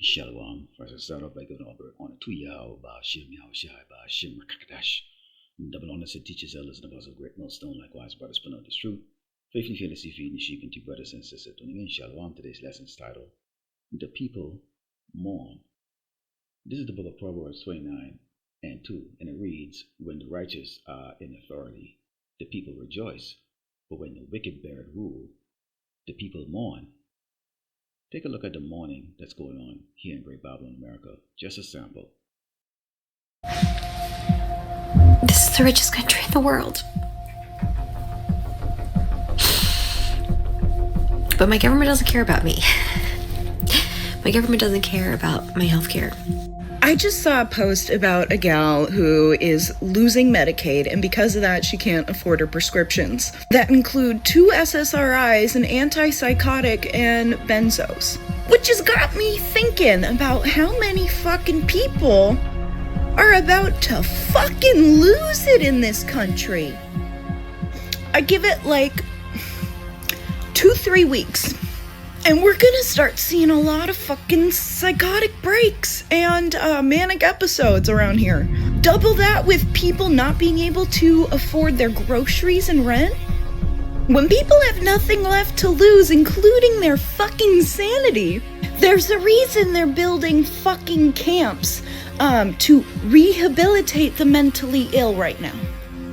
Shalom. First, I start off by giving on a 2 year Bashim Yahushai Bashim Rakadash. Double honors to teachers, elders, and apostles of great millstone, likewise, brothers, put out this truth. Faithfully, fearlessly feeding the sheep into brothers and sisters. Tuning in, Shalom. Today's lesson is titled, The People Mourn. This is the book of Proverbs 29 and 2, and it reads, When the righteous are in authority, the people rejoice, but when the wicked bear rule, the people mourn. Take a look at the mourning that's going on here in Great Babylon, America. Just a sample. This is the richest country in the world. But my government doesn't care about me. My government doesn't care about my health care. I just saw a post about a gal who is losing Medicaid, and because of that, she can't afford her prescriptions that include 2 SSRIs, an antipsychotic, and benzos. Which has got me thinking about how many fucking people are about to fucking lose it in this country. I give it like 2-3 weeks. And we're gonna start seeing a lot of fucking psychotic breaks and manic episodes around here. Double that with people not being able to afford their groceries and rent. When people have nothing left to lose, including their fucking sanity, there's a reason they're building fucking camps to rehabilitate the mentally ill right now.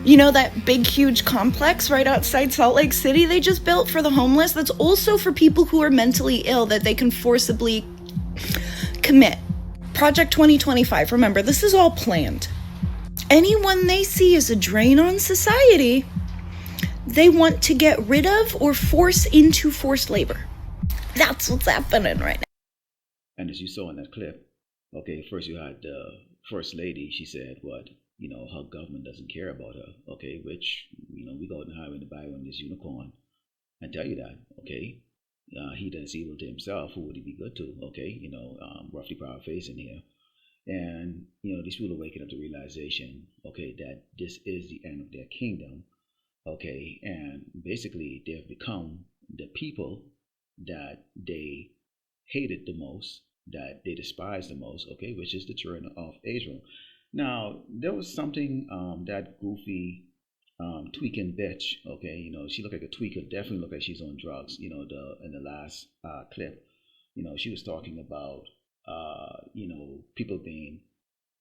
You know that big, huge complex right outside Salt Lake City they just built for the homeless? That's also for people who are mentally ill that they can forcibly commit. Project 2025, remember, this is all planned. Anyone they see as a drain on society, they want to get rid of or force into forced labor. That's what's happening right now. And as you saw in that clip, okay, first you had the First Lady, she said, her government doesn't care about her, okay, which, we go out in the highway and buy one of this unicorn and tell you that, okay, he does evil to himself, who would he be good to, okay, roughly paraphrasing here. And, these people are waking up to realization, okay, that this is the end of their kingdom, okay, and basically they've become the people that they hated the most, that they despised the most, okay, which is the children of Israel. Now, there was something that goofy tweaking bitch, okay, she looked like a tweaker, definitely looked like she's on drugs, in the last clip, she was talking about, people being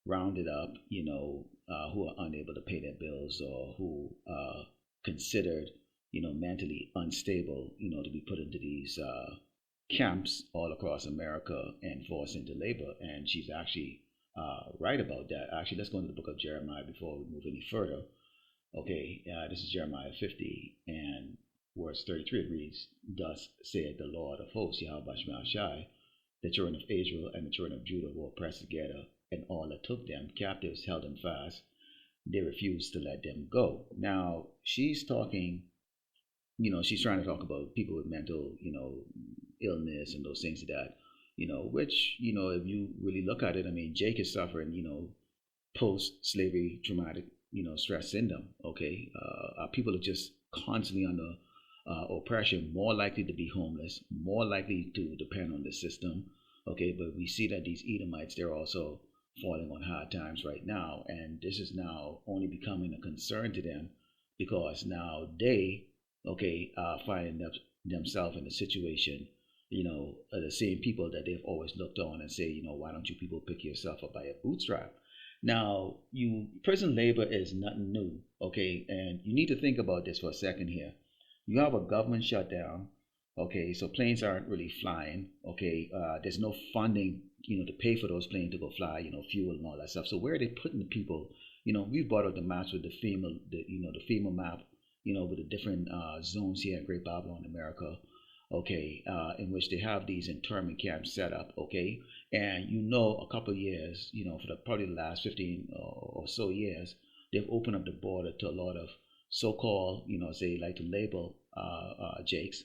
rounded up, who are unable to pay their bills or who are considered, mentally unstable, to be put into these camps all across America and forced into labor. And she's actually right about that. Actually, let's go into the book of Jeremiah before we move any further. Okay, this is Jeremiah 50 and verse 33. It reads, Thus saith the Lord of hosts, Yahweh Shai, the children of Israel and the children of Judah were oppressed together, and all that took them captives held them fast. They refused to let them go. Now, she's talking, she's trying to talk about people with mental, illness and those things like that. Which, if you really look at it, Jake is suffering, post-slavery traumatic, stress syndrome, okay? People are just constantly under oppression, more likely to be homeless, more likely to depend on the system, okay? But we see that these Edomites, they're also falling on hard times right now, and this is now only becoming a concern to them because now they, okay, are finding themselves in a situation, the same people that they've always looked on and say, why don't you people pick yourself up by a bootstrap? Now, prison labor is nothing new, okay? And you need to think about this for a second here. You have a government shutdown, okay? So planes aren't really flying, okay? There's no funding, to pay for those planes to go fly, fuel and all that stuff. So where are they putting the people? We've brought out the maps with the FEMA map, with the different zones here in Great Babylon, America. Okay, in which they have these internment camps set up, okay? And a couple of years, for probably the last 15 or so years, they've opened up the border to a lot of so-called, say like to label Jakes,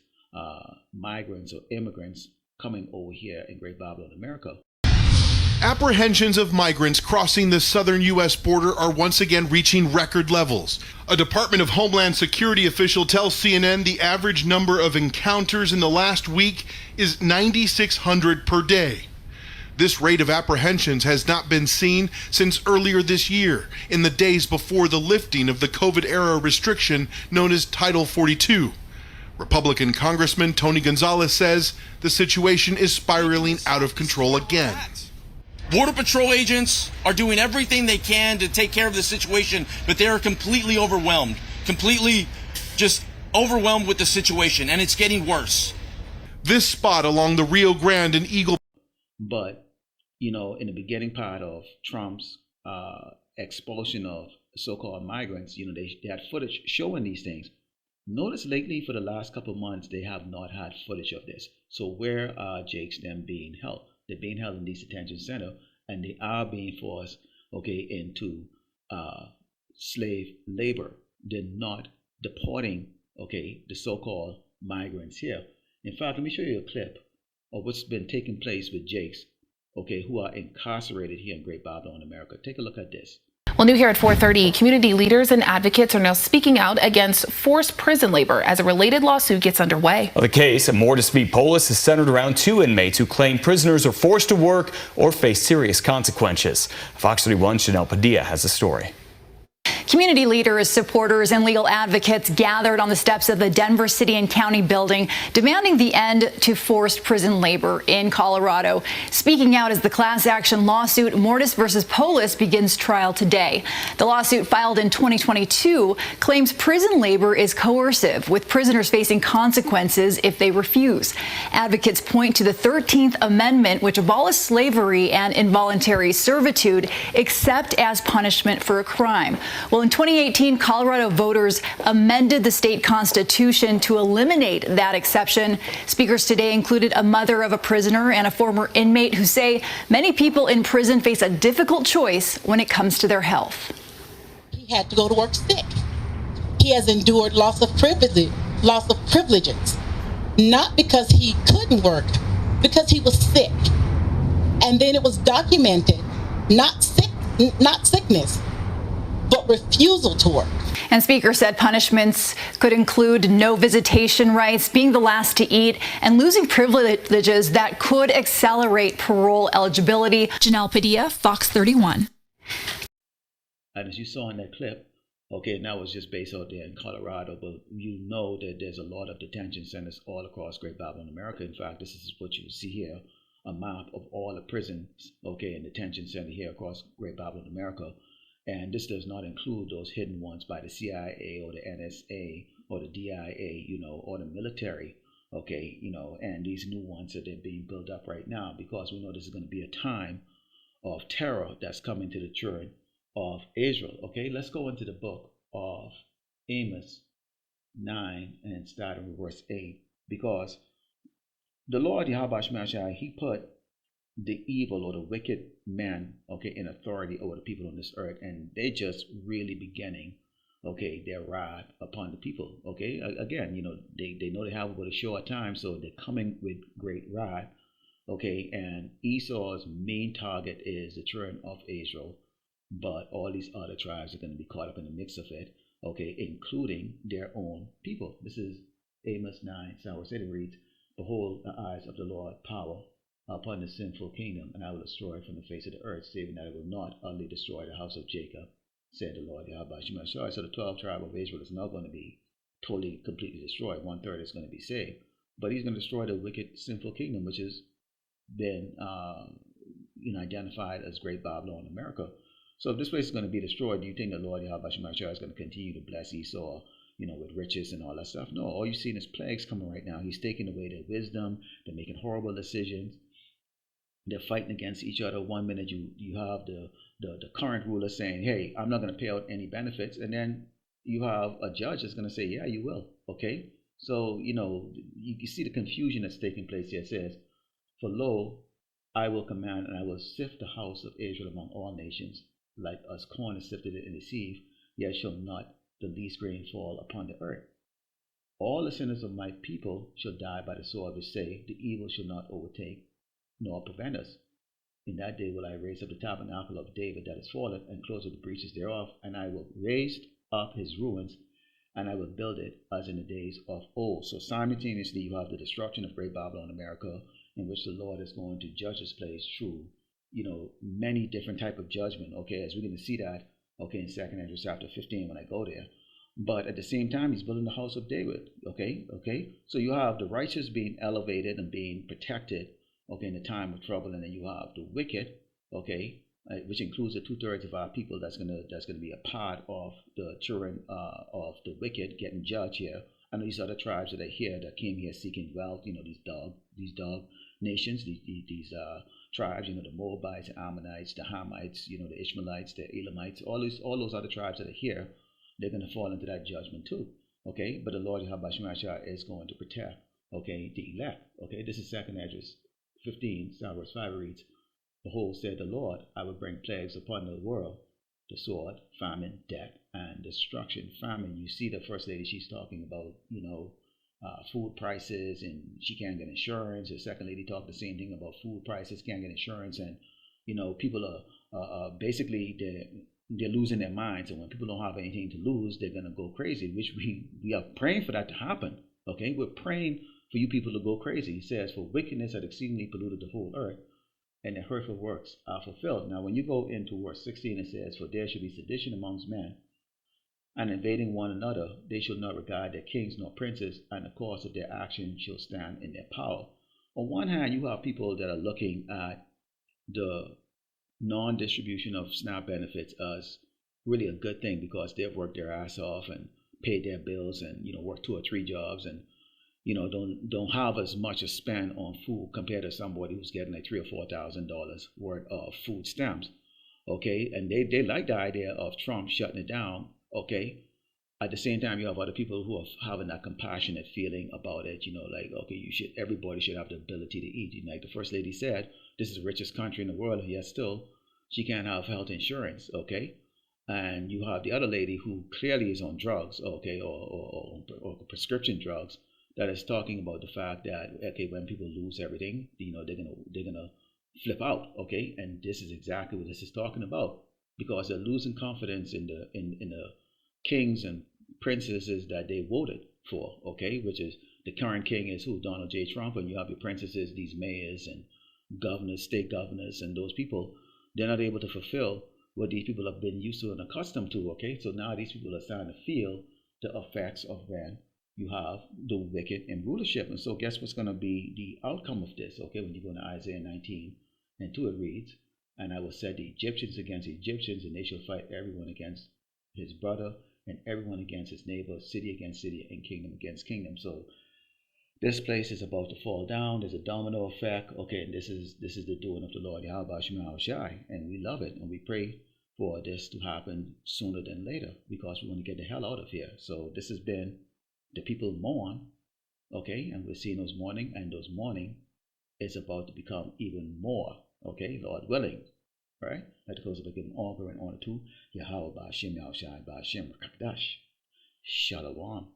migrants or immigrants coming over here in Great Babylon, America. Apprehensions of migrants crossing the southern U.S. border are once again reaching record levels. A Department of Homeland Security official tells CNN the average number of encounters in the last week is 9,600 per day. This rate of apprehensions has not been seen since earlier this year, in the days before the lifting of the COVID-era restriction known as Title 42. Republican Congressman Tony Gonzalez says the situation is spiraling out of control again. Border Patrol agents are doing everything they can to take care of the situation, but they are completely overwhelmed, completely just overwhelmed with the situation, and it's getting worse. This spot along the Rio Grande and Eagle. But, you know, in the beginning part of Trump's expulsion of so-called migrants, you know, they had footage showing these things. Notice lately for the last couple of months, they have not had footage of this. So where are Jake's them being held? They're being held in these detention center, and they are being forced, okay, into slave labor. They're not deporting, okay, the so-called migrants here. In fact, let me show you a clip of what's been taking place with Jakes, okay, who are incarcerated here in Great Babylon, America. Take a look at this. Well, new here at 4:30, community leaders and advocates are now speaking out against forced prison labor as a related lawsuit gets underway. Well, the case, Mortis v. Polis, is centered around two inmates who claim prisoners are forced to work or face serious consequences. Fox 31's Janelle Padilla has the story. Community leaders, supporters, and legal advocates gathered on the steps of the Denver City and County building, demanding the end to forced prison labor in Colorado. Speaking out as the class action lawsuit Mortis versus Polis begins trial today. The lawsuit, filed in 2022, claims prison labor is coercive, with prisoners facing consequences if they refuse. Advocates point to the 13th Amendment, which abolished slavery and involuntary servitude, except as punishment for a crime. Well, in 2018, Colorado voters amended the state constitution to eliminate that exception. Speakers today included a mother of a prisoner and a former inmate who say many people in prison face a difficult choice when it comes to their health. He had to go to work sick. He has endured loss of privileges, not because he couldn't work, because he was sick. And then it was documented, not sickness, but refusal to work. And Speaker said punishments could include no visitation rights, being the last to eat, and losing privileges that could accelerate parole eligibility. Janelle Padilla, Fox 31. And as you saw in that clip, okay, and that was just based out there in Colorado, but you know that there's a lot of detention centers all across Great Babylon, America. In fact, this is what you see here, a map of all the prisons, okay, and detention center here across Great Babylon, America. And this does not include those hidden ones by the CIA or the NSA or the DIA, you know, or the military, okay, you know, and these new ones that they're being built up right now, because we know this is going to be a time of terror that's coming to the children of Israel. Okay, let's go into the book of Amos 9 and start in verse 8, because the Lord Yahweh Shemashai, he put the evil or the wicked men, okay, in authority over the people on this earth, and they just really beginning, okay, their wrath upon the people. Okay, again, you know, they know they have about a short time, so they're coming with great wrath. Okay, and Esau's main target is the children of Israel, but all these other tribes are going to be caught up in the mix of it, okay, including their own people. This is Amos 9, so it reads, "Behold, the eyes of the Lord power upon the sinful kingdom, and I will destroy it from the face of the earth, saving that I will not utterly destroy the house of Jacob, said the Lord Yahweh Shemashai." So the 12 tribe of Israel is not going to be totally, completely destroyed. 1/3 is going to be saved. But he's going to destroy the wicked, sinful kingdom, which has been identified as Great Babylon, America. So if this place is going to be destroyed, do you think the Lord Yahweh Shemashai is going to continue to bless Esau, you know, with riches and all that stuff? No, all you've seen is plagues coming right now. He's taking away their wisdom. They're making horrible decisions. They're fighting against each other. One minute you have the current ruler saying, hey, I'm not going to pay out any benefits. And then you have a judge that's going to say, yeah, you will. Okay. So, you know, you see the confusion that's taking place here. It says, "For lo, I will command and I will sift the house of Israel among all nations, like as corn is sifted in the sieve, yet shall not the least grain fall upon the earth. All the sinners of my people shall die by the sword, which say, the evil shall not overtake nor prevent us. In that day will I raise up the tabernacle of David that is fallen, and close with the breaches thereof, and I will raise up his ruins, and I will build it as in the days of old." So simultaneously you have the destruction of Great Babylon, America. in which the Lord is going to judge this place through, many different type of judgment. Okay, as we're going to see that, okay, in 2nd Ezra chapter 15 when I go there. But at the same time, he's building the house of David. Okay. So you have the righteous being elevated and being protected, okay, in the time of trouble, and then you have the wicked, okay, which includes the 2/3 of our people that's gonna be a part of the children of the wicked getting judged here. And these other tribes that are here that came here seeking wealth, these dog nations, these tribes, the Moabites, the Ammonites, the Hamites, the Ishmaelites, the Elamites, all those other tribes that are here, they're going to fall into that judgment too. Okay, but the Lord Yahweh Shemashah is going to protect, okay, the elect. Okay, this is 2nd Ezra 15, verse 5 reads, "Behold, said the Lord, I will bring plagues upon the world, the sword, famine, death, and destruction." Famine, you see the First Lady, she's talking about, food prices, and she can't get insurance. The Second Lady talked the same thing about food prices, can't get insurance, and, people are basically, they're losing their minds. And when people don't have anything to lose, they're going to go crazy, which we are praying for that to happen. Okay, we're praying for you people to go crazy. He says, "For wickedness had exceedingly polluted the whole earth, and their hurtful works are fulfilled." Now, when you go into verse 16, it says, "For there should be sedition amongst men, and invading one another, they shall not regard their kings nor princes, and the cause of their action shall stand in their power." On one hand, you have people that are looking at the non-distribution of SNAP benefits as really a good thing because they've worked their ass off and paid their bills and worked 2 or 3 jobs and don't have as much to spend on food compared to somebody who's getting like $3,000 or $4,000 worth of food stamps. Okay, and they like the idea of Trump shutting it down. Okay, at the same time, you have other people who are having that compassionate feeling about it. Like, okay, everybody should have the ability to eat. Like the First Lady said, this is the richest country in the world, and yet still she can't have health insurance. Okay, and you have the other lady who clearly is on drugs. Okay, or prescription drugs, that is talking about the fact that, okay, when people lose everything, they're gonna flip out. Okay, and this is exactly what this is talking about, because they're losing confidence in the kings and princesses that they voted for. Okay, which is the current king is who? Donald J. Trump, and you have your princesses, these mayors and governors, state governors, and those people. They're not able to fulfill what these people have been used to and accustomed to. Okay, so now these people are starting to feel the effects of when you have the wicked in rulership. And so guess what's going to be the outcome of this? Okay, when you go to Isaiah 19 and 2, it reads, "And I will set the Egyptians against the Egyptians, and they shall fight everyone against his brother, and everyone against his neighbor, city against city, and kingdom against kingdom." So this place is about to fall down. There's a domino effect. Okay, and this is the doing of the Lord Yahweh Shema Shai, and we love it, and we pray for this to happen sooner than later because we want to get the hell out of here. So this has been the people mourn. Okay, and we're seeing those mourning, and those mourning is about to become even more. Okay, Lord willing. All right, that goes to give honor and honor to Yahweh Ba'Shem Yahushai Ba'Shem Rakakdash. Shalom.